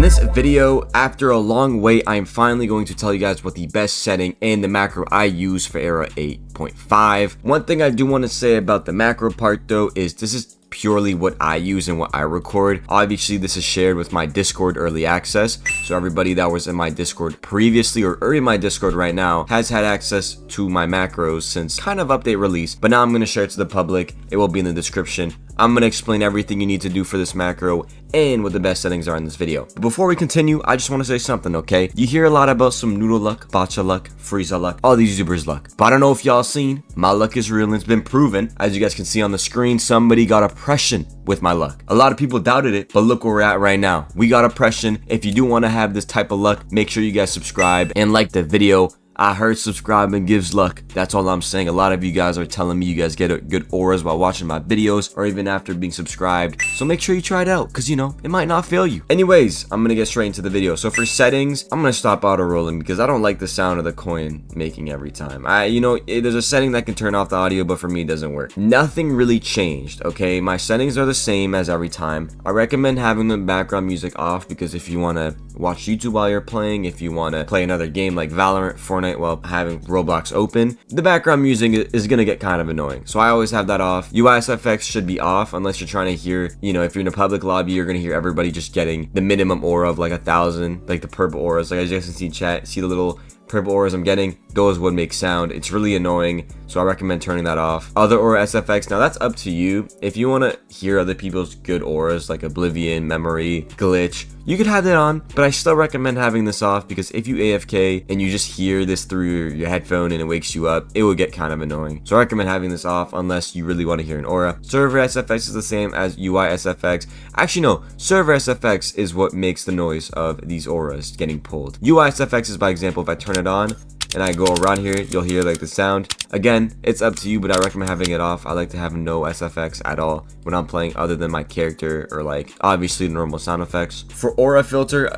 this video, after a long wait, I am finally going to tell you guys what the best setting in the macro I use for Era 8.5. One thing I do want to say about the macro part though is this is purely what I use and what I record. Obviously this is shared with my Discord early access, so everybody that was in my Discord previously or in my Discord right now has had access to my macros since kind of update release, but now I'm going to share it to the public. It will be in the description. I'm going to explain everything you need to do for this macro and what the best settings are in this video. But before we continue, I just want to say something, okay? You hear a lot about some noodle luck, bacha luck, Frieza luck, all these YouTubers luck. But I don't know if y'all seen, my luck is real and it's been proven. As you guys can see on the screen, somebody got oppression with my luck. A lot of people doubted it, but look where we're at right now. We got oppression. If you do want to have this type of luck, make sure you guys subscribe and like the video. I heard subscribing gives luck. That's all I'm saying. A lot of you guys are telling me you guys get good auras while watching my videos or even after being subscribed. So make sure you try it out because, you know, it might not fail you. Anyways, I'm going to get straight into the video. So for settings, I'm going to stop auto rolling because I don't like the sound of the coin making every time. There's a setting that can turn off the audio, but for me it doesn't work. Nothing really changed, okay? My settings are the same as every time. I recommend having the background music off because if you want to watch YouTube while you're playing, if you want to play another game like Valorant, Fortnite, while having Roblox open, the background music is gonna get kind of annoying. So I always have that off. UISFX should be off unless you're trying to hear, you know, if you're in a public lobby, you're gonna hear everybody just getting the minimum aura of like 1,000, like the purple auras. Like as you guys can see in chat, see the little purple auras I'm getting, those would make sound. It's really annoying, so I recommend turning that off. Other aura SFX, now that's up to you. If you want to hear other people's good auras like Oblivion, Memory, Glitch, you could have that on, but I still recommend having this off because if you AFK and you just hear this through your headphone and it wakes you up, it will get kind of annoying. So I recommend having this off unless you really want to hear an aura. Server SFX is the same as UI SFX. Actually no, server SFX is what makes the noise of these auras getting pulled. UI SFX is, by example, if I turn it on and I go around here, you'll hear like the sound. Again, it's up to you, but I recommend having it off. I like to have no SFX at all when I'm playing other than my character or like obviously normal sound effects. For aura filter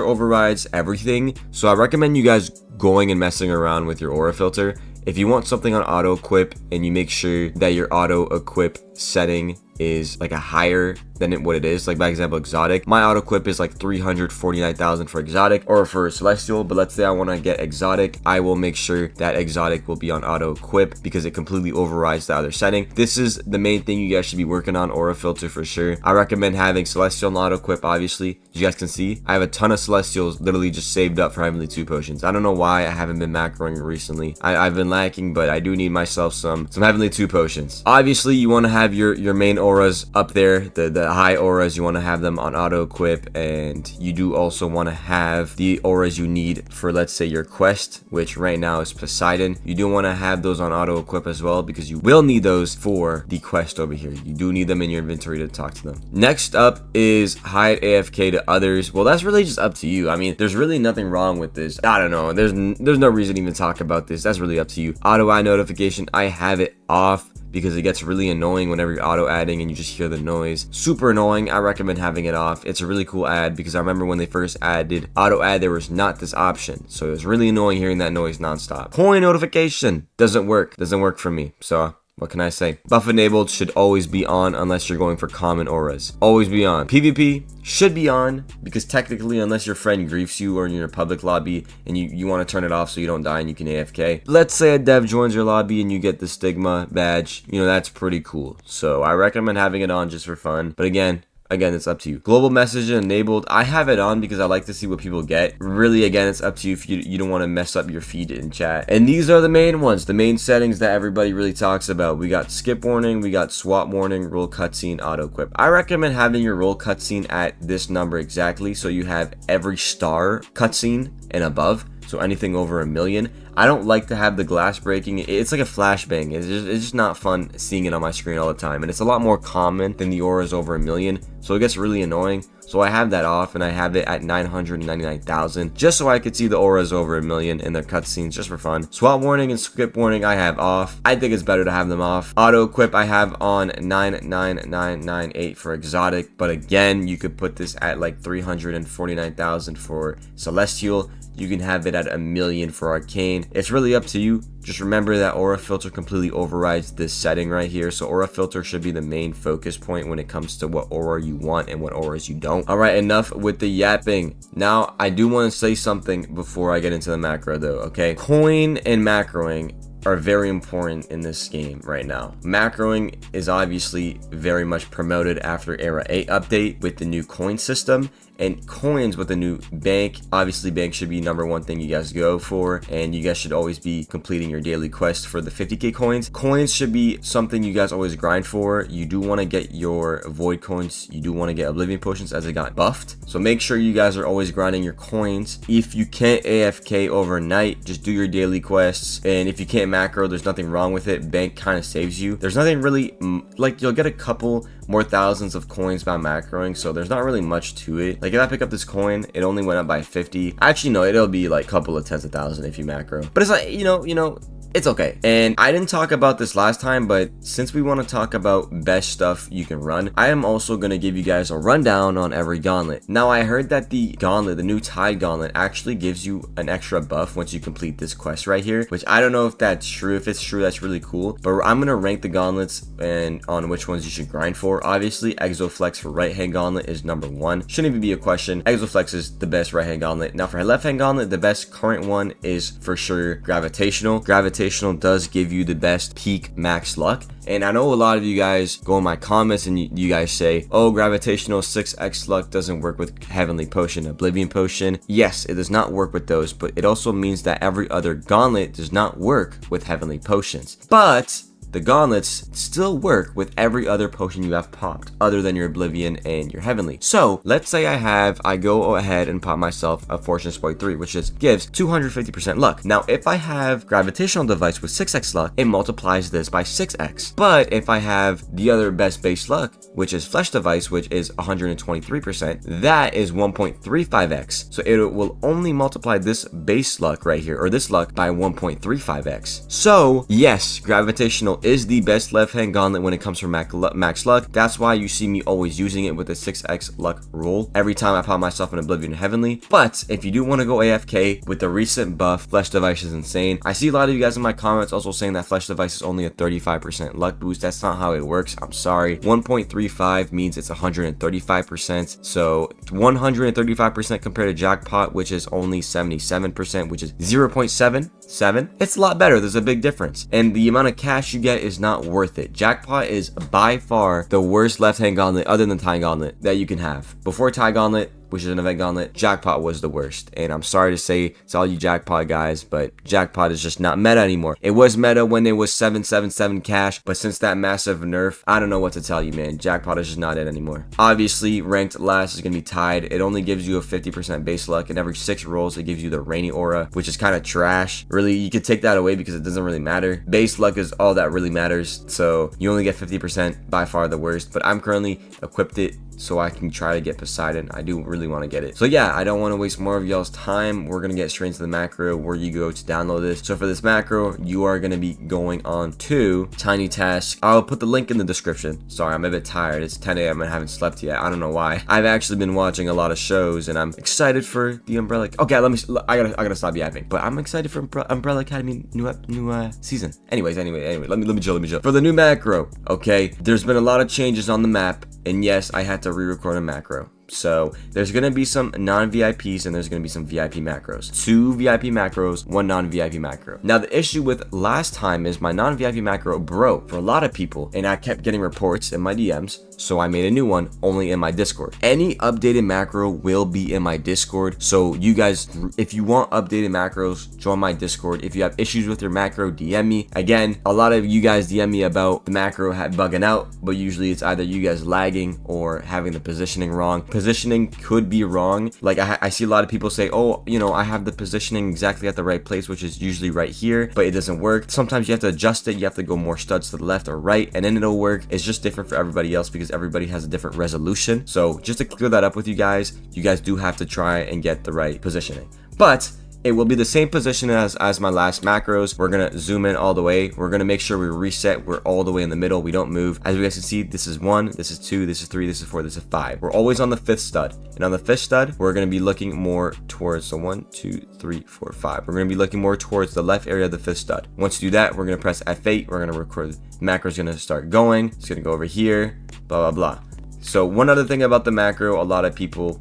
overrides everything, so I recommend you guys going and messing around with your aura filter. If you want something on auto equip and you make sure that your auto equip setting is like a higher than what it is, like by example exotic, my auto equip is like 349,000 for exotic or for celestial, but let's say I want to get exotic, I will make sure that exotic will be on auto equip because it completely overrides the other setting. This is the main thing you guys should be working on, aura filter for sure. I recommend having celestial on auto equip. Obviously you guys can see I have a ton of celestials literally just saved up for heavenly 2 potions. I don't know why I haven't been macroing recently. I've been lacking, but I do need myself some heavenly 2 potions. Obviously you want to have your main auras up there, the high auras, you want to have them on auto equip, and you do also want to have the auras you need for, let's say, your quest, which right now is Poseidon. You do want to have those on auto equip as well because you will need those for the quest over here. You do need them in your inventory to talk to them. Next up is hide AFK to others. Well, that's really just up to you. I mean, there's really nothing wrong with this. I don't know, there's no reason to even talk about this. That's really up to you. Auto add notification, I have it off because it gets really annoying whenever you're auto adding and you just hear the noise. Super annoying. I recommend having it off. It's a really cool ad because I remember when they first added auto add, there was not this option, so it was really annoying hearing that noise nonstop. Coin notification doesn't work for me, so what can I say? Buff enabled should always be on unless you're going for common auras. Always be on. PvP should be on because technically unless your friend griefs you or you're in a public lobby and you want to turn it off so you don't die and you can AFK. Let's say a dev joins your lobby and you get the stigma badge, you know, that's pretty cool. So I recommend having it on just for fun. But again, it's up to you. Global message enabled, I have it on because I like to see what people get. Really, again, it's up to you if you don't want to mess up your feed in chat. And these are the main ones, the main settings that everybody really talks about. We got skip warning, we got swap warning, roll cutscene, auto equip. I recommend having your roll cutscene at this number exactly so you have every star cutscene and above. So anything over 1 million. I don't like to have the glass breaking. It's like a flashbang. It's just not fun seeing it on my screen all the time. And it's a lot more common than the auras over 1 million. So it gets really annoying. So I have that off and I have it at 999,000 just so I could see the auras over 1 million in their cutscenes just for fun. Swap warning and skip warning I have off. I think it's better to have them off. Auto equip I have on 99998 for exotic, but again you could put this at like 349,000 for celestial. You can have it at 1,000,000 for arcane. It's really up to you. Just remember that aura filter completely overrides this setting right here. So aura filter should be the main focus point when it comes to what aura you want and what auras you don't. All right, enough with the yapping. Now, I do want to say something before I get into the macro though, okay? Coin and macroing are very important in this game right now. Macroing is obviously very much promoted after Era 8 update with the new coin system, and coins with the new bank. Obviously bank should be #1 thing you guys go for, and you guys should always be completing your daily quest for the 50k coins. Coins should be something you guys always grind for. You do want to get your void coins, you do want to get oblivion potions as it got buffed, so make sure you guys are always grinding your coins. If you can't AFK overnight, just do your daily quests, and if you can't macro, there's nothing wrong with it. Bank kind of saves you. There's nothing really, like, you'll get a couple more thousands of coins by macroing, so there's not really much to it. Like, if I pick up this coin, it only went up by 50. Actually, no, it'll be like a couple of tens of thousands if you macro. But it's like, you know, it's okay. And I didn't talk about this last time, but since we want to talk about best stuff you can run, I am also going to give you guys a rundown on every gauntlet. Now, I heard that the gauntlet, the new Tide gauntlet, actually gives you an extra buff once you complete this quest right here, which I don't know if that's true. If it's true, that's really cool. But I'm going to rank the gauntlets and on which ones you should grind for. Obviously, Exoflex for right hand gauntlet is #1. Shouldn't even be a question. Exoflex is the best right hand gauntlet. Now, for left hand gauntlet, the best current one is for sure Gravitational. Gravitational does give you the best peak max luck, and I know a lot of you guys go in my comments and you guys say, oh, Gravitational 6x luck doesn't work with Heavenly Potion, Oblivion Potion. Yes, it does not work with those, but it also means that every other gauntlet does not work with Heavenly Potions. But the gauntlets still work with every other potion you have popped other than your Oblivion and your Heavenly. So let's say I go ahead and pop myself a Fortune Exploit 3, which gives 250% luck. Now, if I have Gravitational Device with 6x luck, it multiplies this by 6x. But if I have the other best base luck, which is Flesh Device, which is 123%, that is 1.35x. So it will only multiply this base luck right here, or this luck, by 1.35x. So yes, Gravitational is the best left-hand gauntlet when it comes to max luck. That's why you see me always using it with the 6x luck rule every time I pop myself an Oblivion Heavenly. But if you do want to go AFK with the recent buff, Flesh Device is insane. I see a lot of you guys in my comments also saying that Flesh Device is only a 35% luck boost. That's not how it works. I'm sorry. 1.35 means it's 135%. So 135% compared to Jackpot, which is only 77%, which is 0.77. It's a lot better. There's a big difference, and the amount of cash you get is not worth it. Jackpot is by far the worst left-hand gauntlet other than Tie Gauntlet that you can have. Before Tie Gauntlet, which is an event gauntlet, Jackpot was the worst. And I'm sorry to say to all you Jackpot guys, but Jackpot is just not meta anymore. It was meta when it was 777 cash, but since that massive nerf, I don't know what to tell you, man. Jackpot is just not it anymore. Obviously, ranked last is going to be Tide. It only gives you a 50% base luck, and every 6 rolls, it gives you the Rainy Aura, which is kind of trash. Really, you could take that away because it doesn't really matter. Base luck is all that really matters, so you only get 50%, by far the worst. But I'm currently equipped it so I can try to get Poseidon. I do really want to get it. So yeah, I don't want to waste more of y'all's time. We're going to get straight into the macro where you go to download this. So for this macro, you are going to be going on to Tiny Task. I'll put the link in the description. Sorry, I'm a bit tired. It's 10 a.m. and I haven't slept yet. I don't know why. I've actually been watching a lot of shows and I'm excited for the Umbrella. Okay, I gotta stop yapping. But I'm excited for Umbrella Academy new season. Anyway, let me chill. For the new macro, okay, there's been a lot of changes on the map. And yes, I had to re-record a macro. So there's going to be some non-VIPs and there's going to be some VIP macros. 2 VIP macros, 1 non-VIP macro. Now the issue with last time is my non-VIP macro broke for a lot of people and I kept getting reports in my DMs. So I made a new one only in my Discord. Any updated macro will be in my Discord. So you guys, if you want updated macros, join my Discord. If you have issues with your macro, DM me. Again, a lot of you guys DM me about the macro bugging out, but usually it's either you guys lagging or having the positioning wrong. Positioning could be wrong. Like I see a lot of people say, oh, you know, I have the positioning exactly at the right place, which is usually right here, but it doesn't work. Sometimes you have to adjust it. You have to go more studs to the left or right, and then it'll work. It's just different for everybody else because everybody has a different resolution. So just to clear that up with you guys do have to try and get the right positioning. But It will be the same position as my last macros. We're gonna zoom in all the way. We're gonna make sure we reset. We're all the way in the middle. We don't move. As you guys can see, this is 1, this is 2, this is 3, this is 4, this is 5. We're always on the 5th stud. And on the 5th stud, we're gonna be looking more towards the 1, 2, 3, 4, 5. We're gonna be looking more towards the left area of the 5th stud. Once you do that, we're gonna press F8. We're gonna record. The macro is gonna start going. It's gonna go over here. Blah blah blah. So one other thing about the macro a lot of people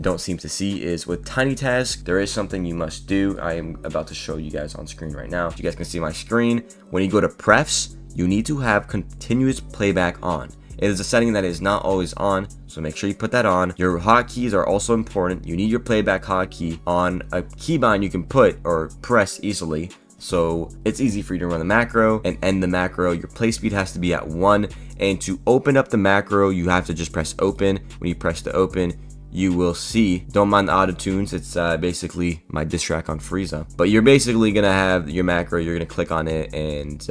don't seem to see is with tiny task, there is something you must do. I am about to show you guys on screen right now. You guys can see my screen. When you go to prefs, you need to have continuous playback on. It is a setting that is not always on, so make sure you put that on. Your hotkeys are also important. You need your playback hotkey on a keybind you can put or press easily. So it's easy for you to run the macro and end the macro. Your play speed has to be at 1. And to open up the macro, you have to just press open. When you press the open, you will see, don't mind the auto tunes. It's basically my diss track on Frieza. But you're basically gonna have your macro, you're gonna click on it, and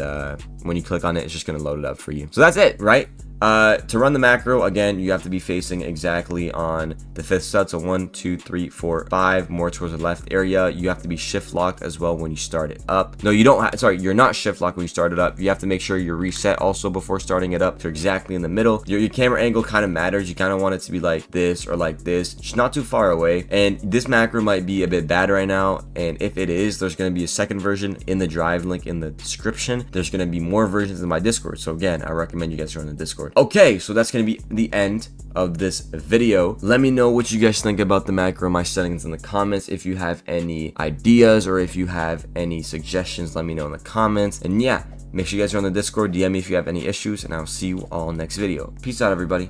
when you click on it, it's just gonna load it up for you. So that's it, right? To run the macro, again, you have to be facing exactly on the 5th stud. So 1, 2, 3, 4, 5, more towards the left area. You have to be shift locked as well when you start it up. No, you don't. Sorry, you're not shift locked when you start it up. You have to make sure you're reset also before starting it up. So exactly in the middle. Your camera angle kind of matters. You kind of want it to be like this or like this, just not too far away. And this macro might be a bit bad right now. And if it is, there's going to be a second version in the drive link in the description. There's going to be more versions in my Discord. So again, I recommend you guys join the Discord. Okay, so that's going to be the end of this video. Let me know what you guys think about the macro, my settings in the comments. If you have any ideas or if you have any suggestions, let me know in the comments. And yeah, make sure you guys are on the Discord. DM me if you have any issues, and I'll see you all next video. Peace out, everybody.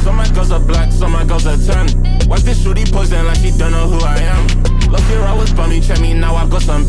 Some my girls are black, some my girls are tan. Watch this shorty posing like she don't know who I am. Look here, I was bummy, check me now, I've got some